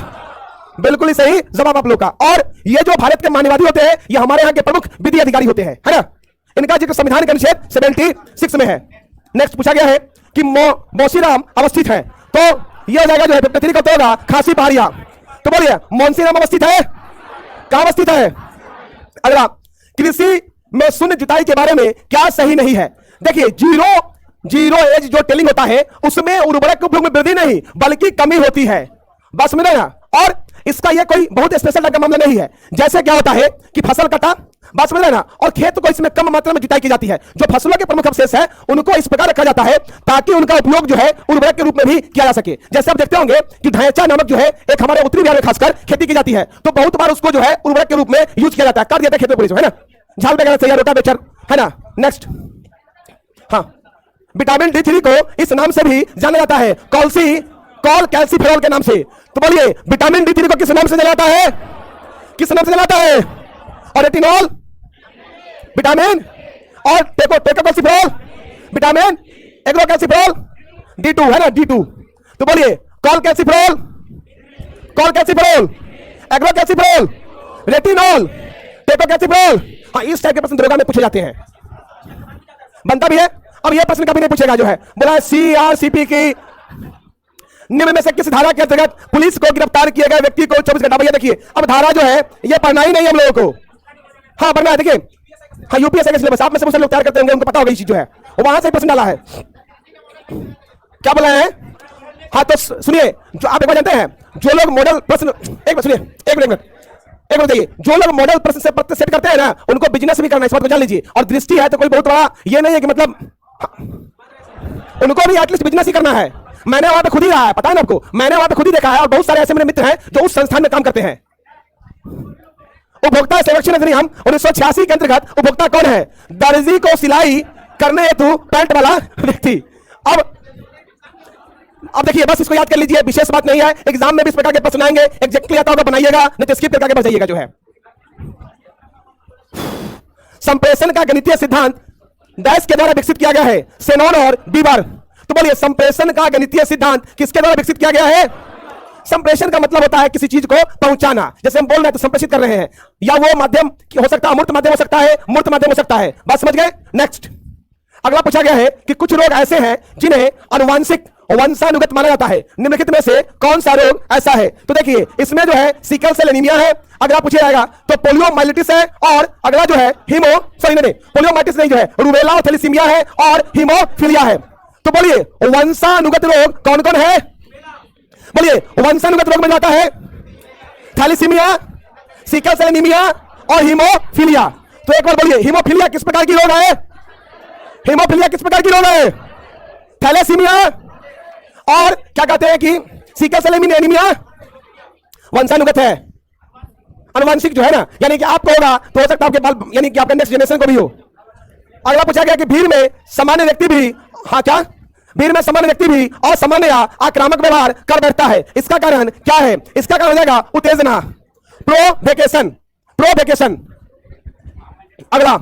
बिल्कुल ही सही जवाब आप लोग का। और ये जो भारत के महानवादी होते हैं ये हमारे यहाँ के प्रमुख विधि अधिकारी होते हैं, है ना। इनका जिक्र संविधान के अनुच्छेद 76 में है। नेक्स्ट पूछा गया है कि मौसीराम अवस्थित है। तो यह जाएगा जो है पृथ्वी का होगा खासी पहाड़िया। तो बोलिए, मौसीराम अवस्थित है कहां अवस्थित है? अगला, कृषि में शून्य जुताई के बारे में क्या सही नहीं है? देखिए जीरो एज जो टेलिंग होता है उसमें उर्वरक उपयोग में वृद्धि नहीं बल्कि कमी होती है। बस में ना। और इसका यह कोई बहुत स्पेशल का मामला नहीं है। जैसे क्या होता है कि फसल कटा, बात समझ रहे ना, और खेत को इसमें कम मात्रा में जुताई की जाती है। जो फसलों के प्रमुख अवशेष है उनको इस प्रकार रखा जाता है ताकि उनका उपयोग जो है उर्वरक के रूप में भी किया जा सके। जैसे आप देखते होंगे कि ढांचा नामक जो है एक हमारे उत्तरी बिहार में खासकर खेती की जाती है, तो बहुत बार उसको जो है उर्वरक के रूप में यूज किया जाता है। कर दिया खेतों पर, है ना, झाल वगैरह से, रोटावेटर, है ना। नेक्स्ट, हाँ, विटामिन D3 को इस नाम से भी जाना जाता है, कॉल कैल्सीफेरॉल के नाम से। तो बोलिए, विटामिन D3 को किस नाम से जाना जाता है? किस नाम से जाना जाता है? और रेटिनॉल, विटामिन और टेकोकैल्सीफेरॉल, विटामिन एग्रोकैल्सिफेरॉल D2 है ना, D2। तो बोलिए कॉलकैल्सिफेरॉल, एग्रोकैल्सिफेरॉल, रेटिनॉल, टेकोकैल्सिफेरॉल। हाँ, इस टाइप के प्रश्न दरोगा में पूछे जाते हैं, बनता भी है। अब यह प्रश्न कभी नहीं पूछेगा जो है, बोला CRCP की निम्न में से किस धारा के अंतर्गत पुलिस को गिरफ्तार किए गए व्यक्ति को 24 घंटा। भैया देखिए, अब धारा जो है यह पढ़ना ही नहीं हम लोगों को, हाँ पढ़ना है। देखिए, हाँ यूपीएससी का सिलेबस आप में से बहुत लोग तैयार करते होंगे, उनको पता होगा ये चीज जो है, वहां से प्रश्न डाला है। क्या बोला है? हाँ तो सुनिए, जो आप एक बार जानते हैं, जो लोग मॉडल प्रश्न, एक बार सुनिए, एक मिनट देखिए, जो लोग मॉडल प्रश्न से प्रश्न सेट करते हैं ना, उनको बिजनेस भी करना है, इस बात को जान लीजिए। और दृष्टि है तो कोई बहुत बड़ा ये नहीं है कि मतलब उनको भी एटलीस्ट बिजनेस ही करना है। मैंने वहां पे खुद ही रहा है, पता है ना आपको, मैंने वहां पे खुद ही देखा है, और बहुत सारे ऐसे मेरे मित्र हैं जो उस संस्थान में काम करते हैं। उपभोक्ता संरक्षण अधिनियम 1986 के अंतर्गत उपभोक्ता कौन है? दर्जी को सिलाई करने हेतु पैंट वाला व्यक्ति। अब देखिए, बस इसको याद कर लीजिए, विशेष बात नहीं है। एग्जाम में भी इस प्रकार के प्रश्न आएंगे, एग्जैक्टली आता होगा बनाइएगा, नहीं तो स्किप करके बच जाइएगा जो है। संप्रेषण का गणितीय सिद्धांत डैश के द्वारा विकसित किया गया है, सेनॉन और बीबर। तो बोलिए संप्रेषण का गणितीय सिद्धांत किसके द्वारा विकसित किया गया है? संप्रेषण का मतलब होता है किसी चीज को पहुंचाना। जैसे हम बोल रहे हैं तो संप्रेषित कर रहे हैं, या वो माध्यम हो सकता है, अमूर्त माध्यम हो सकता है, मूर्त माध्यम हो सकता है। बात समझ गए? नेक्स्ट अगला पूछा गया है कि कुछ रोग ऐसे हैं जिन्हें अनुवांशिक वंशानुगत माना जाता है, निम्नलिखित में से कौन सा रोग ऐसा है? तो देखिए, इसमें जो है सिकल सेल एनीमिया है, अगला पूछा जाएगा तो पोलियोमाइलिटिस है, और अगला जो है पोलियोमाइलिटिस नहीं, जो है रूबेला और थैलेसीमिया है, और हीमोफीलिया है। तो बोलिए वंशानुगत रोग कौन कौन है? बोलिए वंशानुगत रोग में जाता है थैलेसीमिया, सिकल सेल एनीमिया और हीमोफीलिया। तो एक बार बोलिए, हीमोफीलिया किस प्रकार की रोग है? हीमोफीलिया किस प्रकार की रोग है? थैलेसीमिया और क्या कहते हैं कि सिकल सेल एनीमिया वंशानुगत है, अनुवांशिक जो है ना, यानी कि आपको होगा तो हो सकता है आपके बाल, यानी कि आपके नेक्स्ट जनरेशन को भी हो। अगला पूछा गया कि भीड़ में सामान्य व्यक्ति भी, हाँ क्या, भीड़ में सामान्य व्यक्ति भी असामान्य या आक्रामक व्यवहार कर बैठता है, इसका कारण क्या है? इसका कारण हो जाएगा उत्तेजना, प्रोवोकेशन। अगला,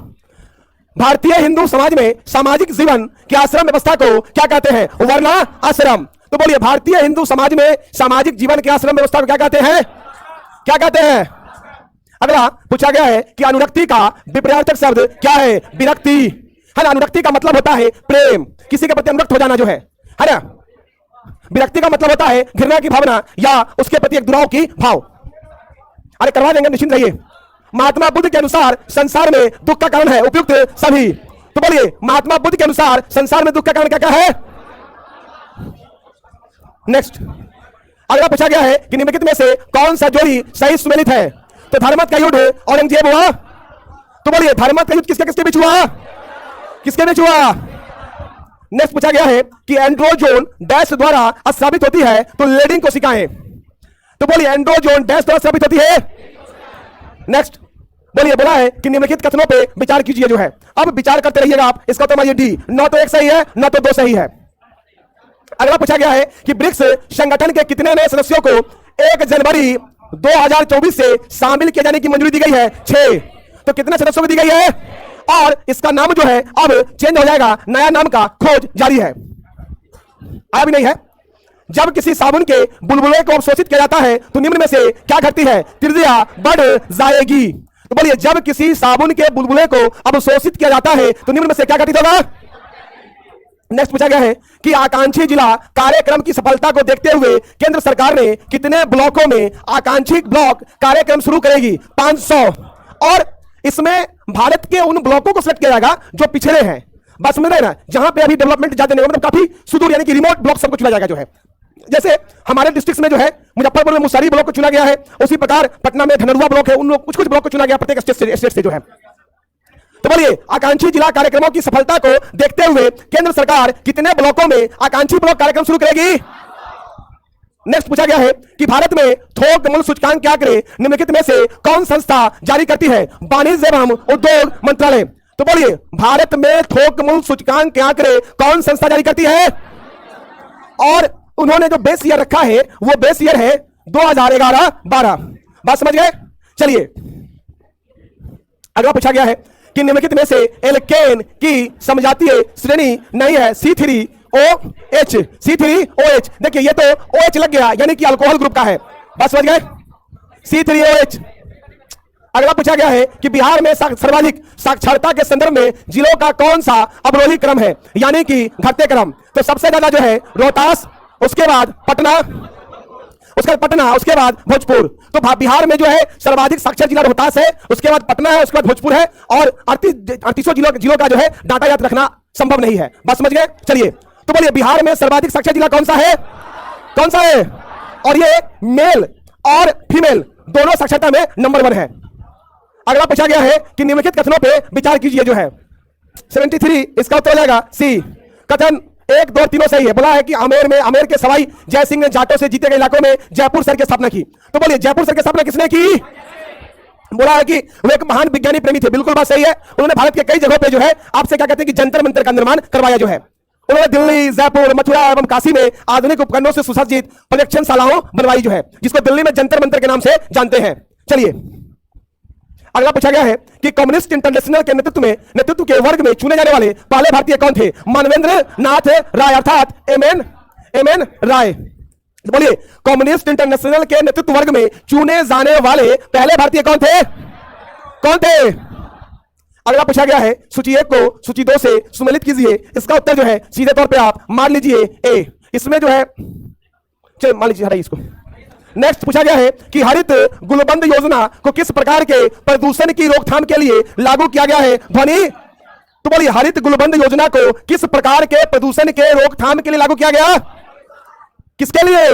भारतीय हिंदू समाज में सामाजिक जीवन की आश्रम व्यवस्था को क्या कहते हैं? वर्ण आश्रम। तो बोलिए भारतीय हिंदू समाज में सामाजिक जीवन की आश्रम व्यवस्था को क्या कहते हैं? क्या कहते हैं? अगला पूछा गया है कि अनुरक्ति का विपरीतार्थक शब्द क्या है? विरक्ति है ना। अनुरक्ति का मतलब होता है प्रेम, किसी के प्रति अनुरक्त हो जाना जो है ना। विरक्ति का मतलब होता है घृणा की भावना या उसके प्रति एक दुराव की भाव। अरे करवा देंगे, निश्चिंत रहिए। महात्मा बुद्ध के अनुसार संसार में दुख का कारण है उपयुक्त सभी। तो बोलिए महात्मा बुद्ध के अनुसार संसार में दुख का कारण क्या क्या है? नेक्स्ट अगला पूछा गया है कि निम्नलिखित में से कौन सा जोड़ी सही सुमेलित है? तो धर्मत का युद्ध औरंगजेब हुआ। तो बोलिए धर्मत का युद्ध किसके किसके बीच हुआ? किसके बीच हुआ? नेक्स्ट पूछा गया है कि एंड्रोजोन डैश द्वारा स्रावित होती है, तो लेडिंग कोशिकाएं। तो बोलिए एंड्रोजोन डैश द्वारा स्रावित होती है। नेक्स्ट बोलिए, बोला है कि निम्नलिखित कथनों पे विचार कीजिए जो है। अब विचार करते रहिएगा आप, इसका तो ये डी, न तो एक सही है न तो दो सही है। अगला पूछा गया है कि ब्रिक्स संगठन के कितने नए सदस्यों को 1 जनवरी 2024 से शामिल किए जाने की मंजूरी दी गई है? 6। तो कितने सदस्यों को दी गई है? और इसका नाम जो है अब चेंज हो जाएगा, नया नाम का खोज जारी है। आया भी नहीं है। जब किसी साबुन के बुलबुले को अवशोषित किया जाता है तो निम्न में से क्या घटती है? त्रिज्या बढ़ जाएगी। तो बोलिए जब किसी साबुन के बुलबुले को अवशोषित किया जाता है तो निम्न में से क्या घटित होगा? नेक्स्ट पूछा गया है कि आकांक्षी जिला कार्यक्रम की सफलता को देखते हुए केंद्र सरकार ने कितने ब्लॉकों में आकांक्षी ब्लॉक कार्यक्रम शुरू करेगी? 500। और इसमें भारत के उन ब्लॉकों को सिलेक्ट किया जाएगा जो पिछड़े हैं। बात समझ रहे हैं ना, जहां पे अभी डेवलपमेंट ज्यादा नहीं, मतलब काफी सुदूर यानी कि रिमोट ब्लॉक सबको चुना जाएगा जो है। जैसे हमारे डिस्ट्रिक्ट में जो है मुजफ्फरपुर में मुसहरी ब्लॉक को चुना गया है, उसी प्रकार पटना में धनरुआ ब्लॉक है, उन लोग कुछ ब्लॉक को चुना गया प्रत्येक स्टेट से जो है। तो बोलिए आकांक्षी जिला कार्यक्रमों की सफलता को देखते हुए केंद्र सरकार कितने ब्लॉकों में आकांक्षी ब्लॉक कार्यक्रम शुरू करेगी? नेक्स्ट पूछा गया है कि भारत में थोक मूल्य सूचकांक के आंकड़े निम्नलिखित में से कौन संस्था जारी करती है? वाणिज्य एवं उद्योग मंत्रालय। तो बोलिए भारत में थोक मूल्य सूचकांक के आंकड़े कौन संस्था जारी करती है? और उन्होंने जो बेस ईयर रखा है वो बेस ईयर है 2011-12। बात समझ गए? चलिए अगला पूछा गया है कि निम्नलिखित में से एल्केन की समजातीय श्रेणी नहीं है। C3OH, C3OH। देखिए ये तो OH लग गया, यानी कि अल्कोहल ग्रुप का है। बस समझ गए, C3OH। अगला पूछा गया है कि बिहार में सर्वाधिक साक्षरता के संदर्भ में जिलों का कौन सा अवरोही क्रम है, यानी कि घटते क्रम। तो सबसे ज्यादा जो है रोहतास, उसके बाद पटना, उसके बाद भोजपुर। तो बिहार में जो है सर्वाधिक साक्षर जिला रोहतास है, उसके बाद पटना है, उसके बाद भोजपुर है, और 38 जिलों का जो है डाटा याद रखना संभव नहीं है। बस समझ गए। चलिए तो बोलिए बिहार में सर्वाधिक साक्षर जिला कौन सा है? कौन सा है? और ये मेल और फीमेल दोनों साक्षरता में नंबर 1 है। अगला पूछा गया है कि निम्नलिखित कथनों पे विचार कीजिए। जो है 73, इसका उत्तर हो जाएगा सी। कथन 1, 2, 3 सही है। बोला है कि आमेर के सवाई जय सिंह ने जाटों से जीते गए इलाकों में जयपुर शहर की स्थापना की। तो बोलिए जयपुर शहर की स्थापना किसने की? बोला है कि वो एक महान विज्ञानी प्रेमी थे। बिल्कुल बात सही है। उन्होंने भारत के कई जगहों पे जो है आपसे क्या कहते हैं कि जंतर मंतर का निर्माण करवाया। जो है उन्होंने दिल्ली, जयपुर, मथुरा एवं काशी में आधुनिक उपकरणों से सुसज्जित प्रशिक्षणशालाओं बनवाई, जो है जिसको दिल्ली में जंतर मंतर के नाम से जानते हैं। चलिए अगला पूछा गया है कि कम्युनिस्ट इंटरनेशनल के नेतृत्व के वर्ग में चुने जाने वाले पहले भारतीय कौन थे? मानवेंद्र नाथ राय अर्थात एम एन राय। बोलिए कम्युनिस्ट इंटरनेशनल के नेतृत्व वर्ग में चुने जाने वाले पहले भारतीय कौन थे? कौन थे? अगला पूछा गया है सूची 1 को सूची 2 से सुमेलित कीजिए। इसका उत्तर जो है सीधे तौर पे आप मान लीजिए ए। इसमें जो है चलिए मान लीजिए, हटाइए इसको। नेक्स्ट पूछा गया है कि हरित गुलबंद योजना को किस प्रकार के प्रदूषण की रोकथाम के लिए लागू किया गया है? ध्वनि। तो बोलिए हरित गुलबंद योजना को किस प्रकार के प्रदूषण के रोकथाम के लिए लागू किया गया? किसके लिए?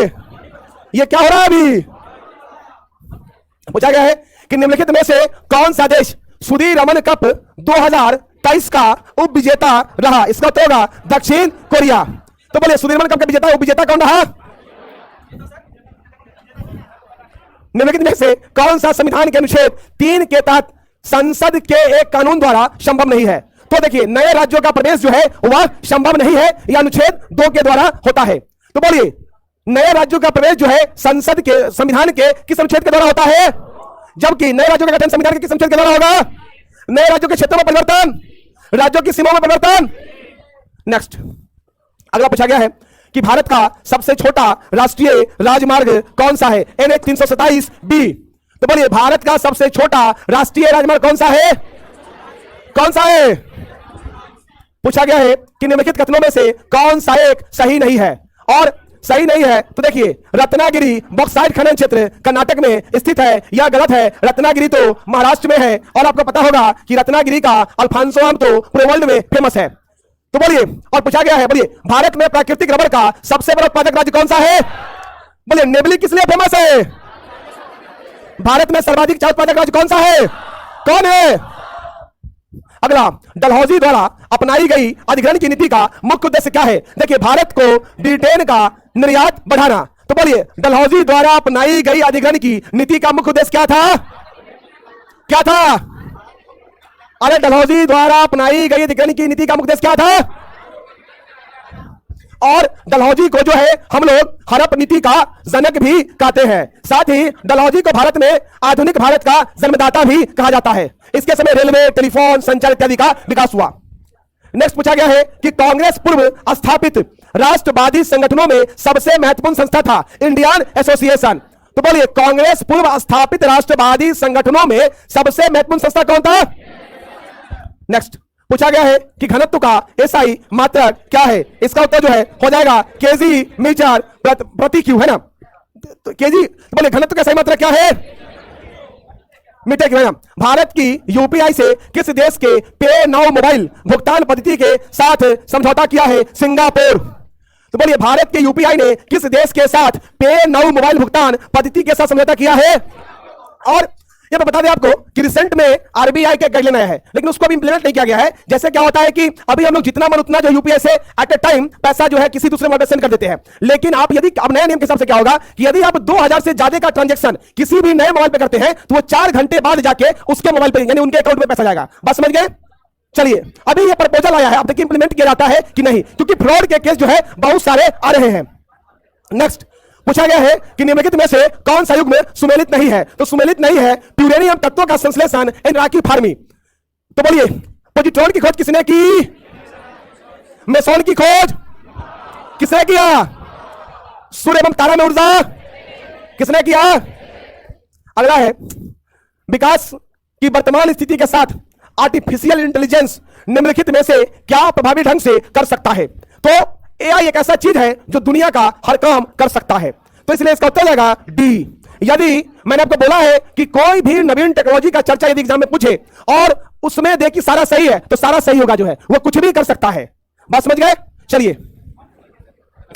ये क्या हो रहा है अभी? पूछा गया है कि निम्नलिखित में से कौन सा देश सुधीर रमन कप 2023 का उप विजेता रहा? इसका उत्तर होगा दक्षिण कोरिया। तो बोलिए सुधीर रमन कप का विजेता, उप विजेता कौन रहा? निम्नलिखित में से कौन सा संविधान के अनुच्छेद 3 के तहत संसद के एक कानून द्वारा संभव नहीं है? तो देखिए नए राज्यों का प्रवेश जो है वह संभव नहीं है, यह अनुच्छेद 2 के द्वारा होता है। तो बोलिए नए राज्यों का प्रवेश जो है संसद के संविधान के किस अनुच्छेद के द्वारा होता है? जबकि नए राज्यों का गठन संविधान के किस अनुच्छेद के द्वारा होगा? नए राज्यों के क्षेत्रों में परिवर्तन, राज्यों की सीमाओं में परिवर्तन। नेक्स्ट अगला पूछा गया है कि भारत का सबसे छोटा राष्ट्रीय राजमार्ग कौन सा है? NH 327 B. तो बोलिए भारत का सबसे छोटा राष्ट्रीय राजमार्ग कौन सा है? कौन सा है? पूछा गया है कि निम्नलिखित कथनों में से कौन सा एक सही नहीं है? और सही नहीं है तो देखिए रत्नागिरी बॉक्साइट खनन क्षेत्र कर्नाटक में स्थित है, यह गलत है। रत्नागिरी तो महाराष्ट्र में है, और आपको पता होगा कि रत्नागिरी का अल्फांसो आम तो पूरे वर्ल्ड में फेमस है। तो बोलिए और पूछा गया है, बोलिए भारत में प्राकृतिक रबर का सबसे बड़ा उत्पादक राज्य कौन सा है? बोलिए नेबली किस लिए फेमस है? भारत में सर्वाधिक चाय उत्पादक राज्य कौन सा है? कौन है? अगला डलहौजी द्वारा अपनाई गई अधिग्रहण की नीति का मुख्य उद्देश्य क्या है? देखिए भारत को ब्रिटेन का निर्यात बढ़ाना। तो बोलिए डलहौजी द्वारा अपनाई गई अधिग्रहण की नीति का मुख्य उद्देश्य क्या था? क्या था? अरे डलहौजी द्वारा अपनाई गई अधिग्रहण की नीति का मुख्य उद्देश्य क्या था? और डलहौजी को जो है हम लोग हड़प नीति का जनक भी कहते हैं। साथ ही डलहौजी को भारत में आधुनिक भारत का जन्मदाता भी कहा जाता है। इसके समय रेलवे, टेलीफोन, संचार इत्यादि का विकास हुआ। नेक्स्ट पूछा गया है कि कांग्रेस पूर्व स्थापित राष्ट्रवादी संगठनों में सबसे महत्वपूर्ण संस्था था इंडियन एसोसिएशन। तो बोलिए कांग्रेस पूर्व स्थापित राष्ट्रवादी संगठनों में सबसे महत्वपूर्ण संस्था कौन था? नेक्स्ट पूछा गया है कि घनत्व का एसआई मात्रक क्या है? इसका उत्तर जो है हो जाएगा केजी मीटर प्रति क्यू, है ना? तो केजी तो बोले घनत्व का एसआई मात्रक क्या है? मीटर क्यू, है ना? भारत की यूपीआई से किस देश के पे नाउ मोबाइल भुगतान पद्धति के साथ समझौता किया है? सिंगापुर। तो बोलिए भारत के यूपीआई ने किस देश के साथ पे नाउ मोबाइल भुगतान पद्धति के साथ समझौता किया है? और ये तो बता दें आपको कि रिसेंट में आरबीआई का गाइडलाइन आया है, लेकिन उसको भी इंप्लीमेंट नहीं किया गया है। जैसे क्या होता है कि अभी हम लोग जितना मन उतना जो यूपीआई से एट ए टाइम पैसा जो है किसी दूसरे मोबाइल सेंड कर देते हैं। लेकिन आप यदि अब नए नियम के हिसाब से क्या होगा कि यदि आप 2000 से ज्यादा का ट्रांजैक्शन किसी भी नए मोबाइल पे करते हैं तो वो 4 घंटे बाद जाके उसके मोबाइल पे यानी उनके अकाउंट में पैसा जाएगा। बस समझ गए? चलिए अभी ये प्रपोजल आया है, अब देखिए इंप्लीमेंट किया जाता है कि नहीं, क्योंकि फ्रॉड के केस जो है बहुत सारे आ रहे हैं। नेक्स्ट पूछा गया है कि निम्नलिखित में से कौन सा युग्म सुमेलित नहीं है? तो सुमेलित नहीं है प्यूरेनियम तत्वों का संश्लेषण इन राखी फार्मी। तो बोलिए पॉजिट्रॉन की खोज किसने की? मेसॉन की खोज किसने किया? सूर्य एवं तारा में ऊर्जा किसने किया? अगला है विकास की वर्तमान स्थिति के साथ आर्टिफिशियल इंटेलिजेंस निम्नलिखित में से क्या प्रभावी ढंग से कर सकता है? तो एआई एक ऐसा चीज है जो दुनिया का हर काम कर सकता है, तो इसलिए इसका उत्तर जाएगा डी। यदि मैंने आपको बोला है कि कोई भी नवीन टेक्नोलॉजी का चर्चा यदि एग्जाम में पूछे और उसमें देखिए सारा सही है, तो सारा सही होगा, जो है वो कुछ भी कर सकता है। बात समझ गए? चलिए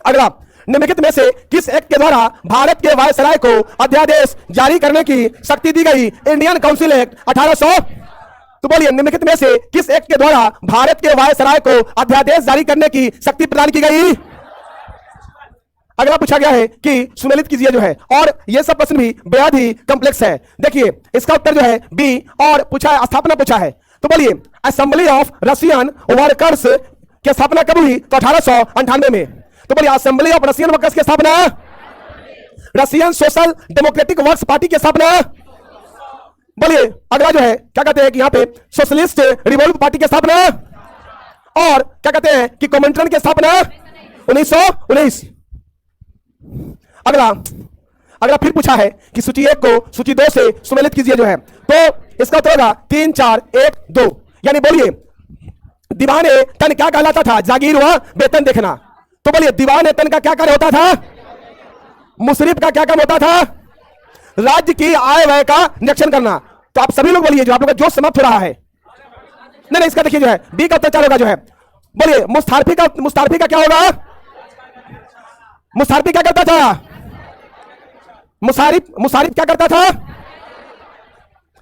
अगला, निम्नलिखित में से किस एक्ट के द्वारा भारत के वायसराय को अध्यादेश जारी करने की शक्ति दी गई? Indian council act 1800। तो बोलिए निम्नलिखित में से किस एक्ट के द्वारा भारत के वायसराय को अध्यादेश जारी करने की शक्ति प्रदान की गई? अगला पूछा गया है कि सुमेलित कीजिए जो है, और यह सब प्रश्न भी बेहद ही कॉम्प्लेक्स है। देखिए इसका उत्तर जो है बी, और पूछा है स्थापना पूछा है। तो बोलिए असेंबली ऑफ रशियन वर्कर्स की स्थापना कब हुई? तो 1898 में। तो बोलिए असेंबली ऑफ रशियन वर्कर्स की स्थापना, Russian social democratic works party की स्थापना। बोलिए अगला जो है क्या कहते हैं कि यहां पे सोशलिस्ट रिवॉल्व पार्टी की स्थापना, और क्या कहते हैं कि कॉमिंटर्न की स्थापना 1919। अगला फिर पूछा है कि सूची 1 को सूची 2 से सुमेलित कीजिए जो है, तो इसका उत्तर होगा 3 4 1 2। यानी बोलिए दीवाने तन क्या कहलाता था? जागीर व वेतन देखना। तो बोलिए दीवाने तन का क्या कार्य होता था? मुशर्रिफ का क्या काम होता था? राज्य की आय व्यय का निरीक्षण करना। तो आप सभी लोग बोलिए, जो आप लोग का जोश समाप्त हो रहा है। नहीं, इसका देखिए जो है बी का उत्तर होगा जो है। बोलिए मुस्तारफी का क्या होगा? मुसारिफ क्या करता था? मुसारिफ क्या करता था?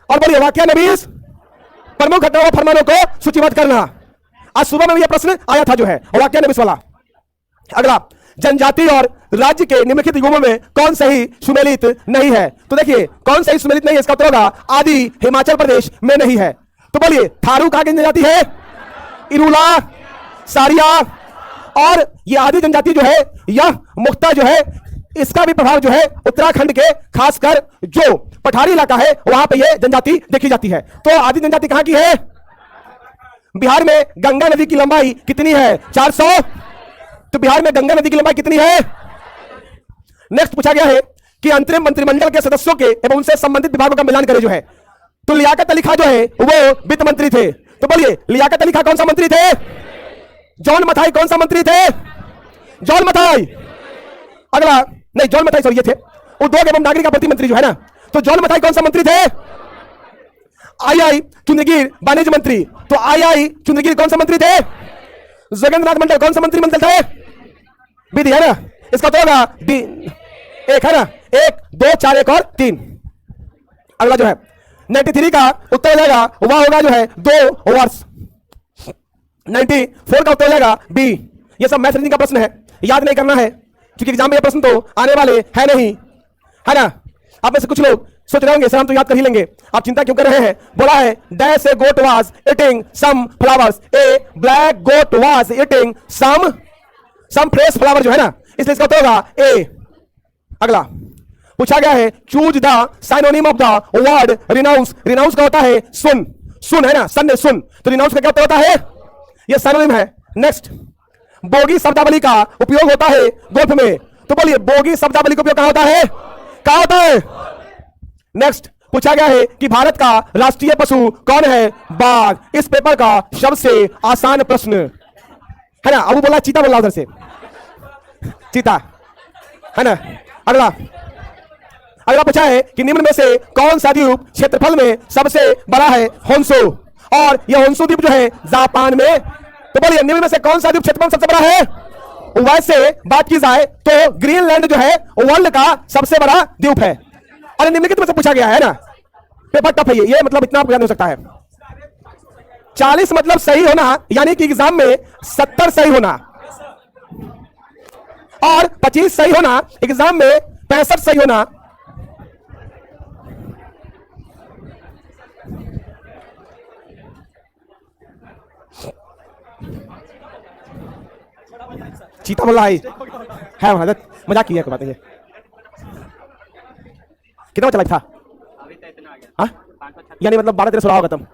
और बोलिए वाकया नवीस प्रमुख घटनाओं फरमानों को सूचीबद्ध करना। आज सुबह में भी यह प्रश्न आया था जो है वाकया नवीस वाला। अगला, जनजाति और राज्य के निम्नलिखित युगों में कौन सही सुमेलित नहीं है? तो देखिए कौन सही सुमेलित नहीं है, इसका उत्तर होगा आदि हिमाचल प्रदेश में नहीं है। तो बोलिए थारू कहां की जनजाति है? इरूला, सारिया, और ये आदि जनजाति जो है यह मुख्ता जो है इसका भी प्रभाव जो है उत्तराखंड के खासकर जो पठारी इलाका है वहां पे ये जनजाति देखी जाती है। तो आदि जनजाति कहां की है? बिहार में गंगा नदी की लंबाई कितनी है? 400। तो बिहार में गंगा नदी की लंबाई कितनी है? नेक्स्ट पूछा गया है कि अंतरिम मंत्रिमंडल के सदस्यों के एवं उनसे संबंधित विभागों का मिलान करें जो है। तो लियाकत अली खां जो है वो वित्त मंत्री थे। तो बोलिए लियाकत अली खां कौन सा मंत्री थे? जॉन मथाई कौन सा मंत्री थे? जॉन मथाई। अगला, नहीं जॉन मथाई सॉरी ये थे उद्योग एवं नागरिक आपूर्ति मंत्री जो है ना। तो जॉन मथाई कौन सा मंत्री थे? आई चुंदगिर वाणिज्य मंत्री। तो आई चुंदगिर कौन सा मंत्री थे? जोगेंद्रनाथ मंडल कौन सा मंत्रिमंडल थे? विधि है ना, इसका तो होगा डी। एक है ना, 1 2 4 1 और 3। अगला जो है 93 का उत्तर हो जाएगा वह होगा जो है 2 वर्ष। 94 का उत्तर हो जाएगा बी। ये सब मैथ रीजनिंग का प्रश्न है, याद नहीं करना है क्योंकि एग्जाम में ये प्रश्न तो आने वाले है नहीं, है ना। आप में से कुछ लोग सोच रहे होंगे सर हम तो याद कर ही लेंगे, आप चिंता क्यों कर रहे हैं? बोला है dash a goat was eating some flowers, a black goat was eating some fresh flower जो है ना, इसलिए इसका उत्तर होगा ए। अगला पूछा गया है choose the synonym of the word renounce. Renounce का होता है सुन, सुन है ना, सन ने सुन, तो रिनाउंस का क्या उत्तर होता है? ये साइनोनिम है। नेक्स्ट, बोगी शब्दावली का उपयोग होता है गोल्फ में। तो बोलिए बोगी शब्दावली का उपयोग कहां होता है? कहां होता है? नेक्स्ट पूछा गया है कि भारत का राष्ट्रीय पशु कौन है? बाघ। इस पेपर का सबसे आसान प्रश्न है ना। अब बोला चीता, बोला उधर से चीता है ना। अगला पूछा है कि निम्न में से कौन सा द्वीप क्षेत्रफल में सबसे बड़ा है? होन्शु। और यह होन्शु द्वीप जो है जापान में। तो बोलिए निम्न में से कौन सा द्वीप क्षेत्रफल सबसे बड़ा है? वैसे बात की जाए तो ग्रीनलैंड जो है वर्ल्ड का सबसे बड़ा द्वीप है। और निम्नलिखित में से पूछा गया है ना, पेपर टफ है ये मतलब इतना ज्ञान हो सकता है। 40 मतलब सही होना, यानी कि एग्जाम में 70 सही होना, और 25 सही होना, एग्जाम में 65 सही होना। चीता बोला है मजाक किया बात है। कितना चला था? हाँ यानी मतलब 12 13 16 होगा तुम